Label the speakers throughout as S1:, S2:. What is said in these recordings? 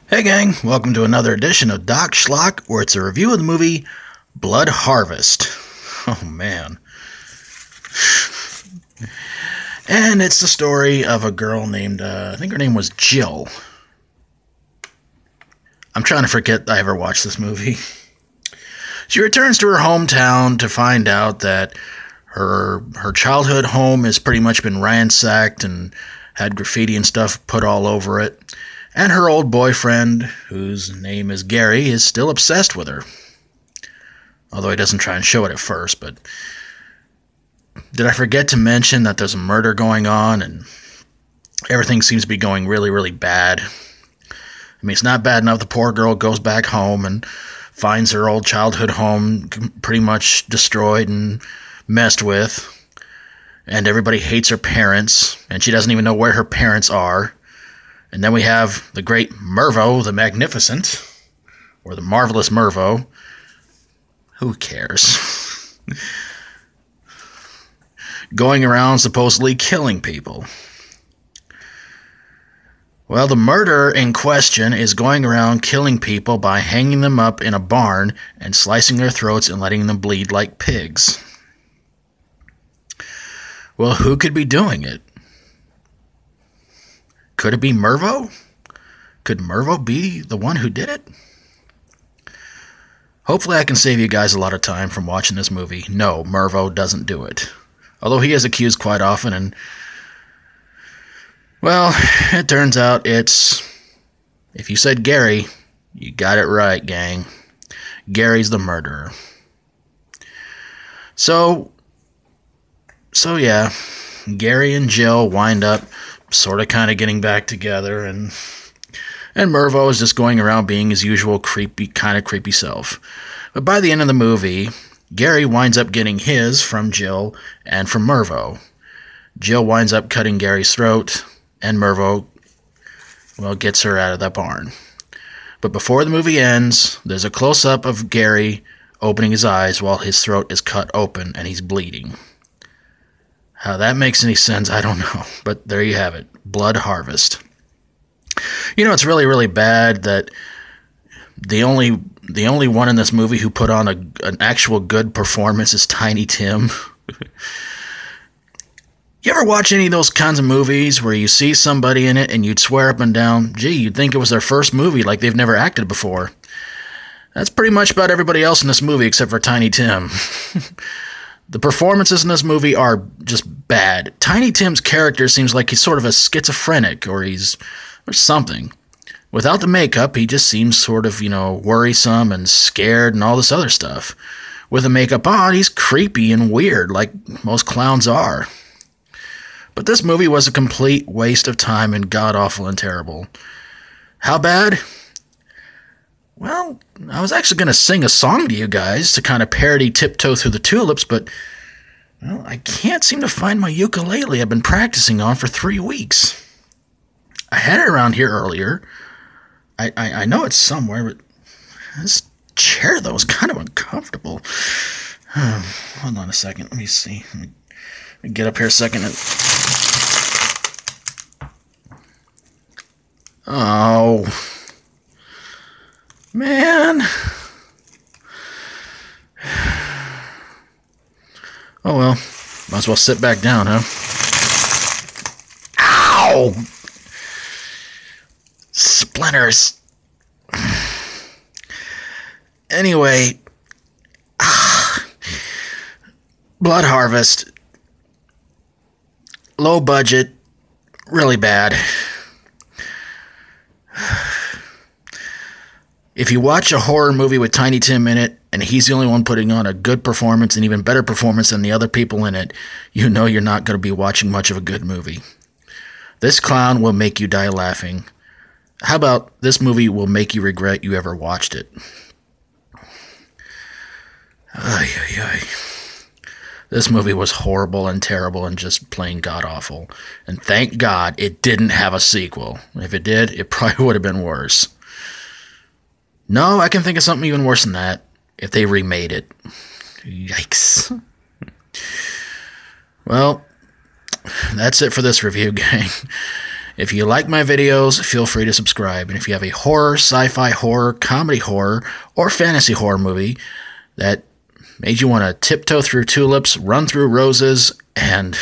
S1: Hey gang, welcome to another edition of Doc Schlock, where it's a review of the movie Blood Harvest. Oh man. And it's the story of a girl named, I think her name was Jill. I'm trying to forget I ever watched this movie. She returns to her hometown to find out that her childhood home has pretty much been ransacked and had graffiti and stuff put all over it. And her old boyfriend, whose name is Gary, is still obsessed with her. Although he doesn't try and show it at first, but... Did I forget to mention that there's a murder going on and everything seems to be going really, really bad? I mean, it's not bad enough the poor girl goes back home and finds her old childhood home pretty much destroyed and messed with. And everybody hates her parents, and she doesn't even know where her parents are. And then we have the great Mervo the Magnificent, or the Marvelous Mervo. Who cares? Going around supposedly killing people. Well, the murderer in question is going around killing people by hanging them up in a barn and slicing their throats and letting them bleed like pigs. Well, who could be doing it? Could it be Mervo? Could Mervo be the one who did it? Hopefully I can save you guys a lot of time from watching this movie. No, Mervo doesn't do it. Although he is accused quite often, and... well, it turns out it's... if you said Gary, you got it right, gang. Gary's the murderer. So yeah, Gary and Jill wind up sort of kind of getting back together, and Mervo is just going around being his usual creepy self. But by the end of the movie, Gary winds up getting his from Jill and from Mervo. Jill winds up cutting Gary's throat, and Mervo, well, gets her out of that barn. But before the movie ends, there's a close-up of Gary opening his eyes while his throat is cut open and he's bleeding. How that makes any sense, I don't know. But there you have it. Blood Harvest. You know, it's really, really bad that the only one in this movie who put on an actual good performance is Tiny Tim. You ever watch any of those kinds of movies where you see somebody in it and you'd swear up and down, gee, you'd think it was their first movie, like they've never acted before? That's pretty much about everybody else in this movie except for Tiny Tim. The performances in this movie are just bad. Tiny Tim's character seems like he's sort of a schizophrenic or something. Without the makeup, he just seems sort of, worrisome and scared and all this other stuff. With the makeup on, he's creepy and weird, like most clowns are. But this movie was a complete waste of time and god-awful and terrible. How bad? Well, I was actually going to sing a song to you guys to kind of parody Tiptoe Through the Tulips, but, well, I can't seem to find my ukulele I've been practicing on for 3 weeks. I had it around here earlier. I know it's somewhere, but this chair, though, is kind of uncomfortable. Hold on a second. Let me see. Let me get up here a second. Oh... man. Oh well. Might as well sit back down, huh? Ow! Splinters. Anyway. Blood Harvest. Low budget. Really bad. If you watch a horror movie with Tiny Tim in it, and he's the only one putting on a good performance, an even better performance than the other people in it, you know you're not going to be watching much of a good movie. This clown will make you die laughing. How about this movie will make you regret you ever watched it? Ay, ay, ay. This movie was horrible and terrible and just plain god-awful. And thank God it didn't have a sequel. If it did, it probably would have been worse. No, I can think of something even worse than that. If they remade it. Yikes. Well, that's it for this review, gang. If you like my videos, feel free to subscribe. And if you have a horror, sci-fi horror, comedy horror, or fantasy horror movie that made you want to tiptoe through tulips, run through roses, and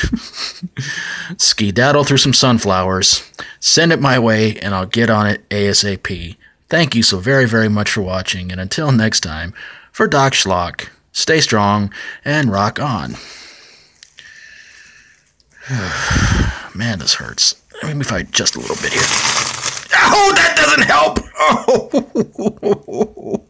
S1: skedaddle through some sunflowers, send it my way and I'll get on it ASAP. Thank you so very, very much for watching, and until next time, for Doc Schlock, stay strong and rock on. Man, this hurts. Let me fight just a little bit here. Oh, that doesn't help! Oh!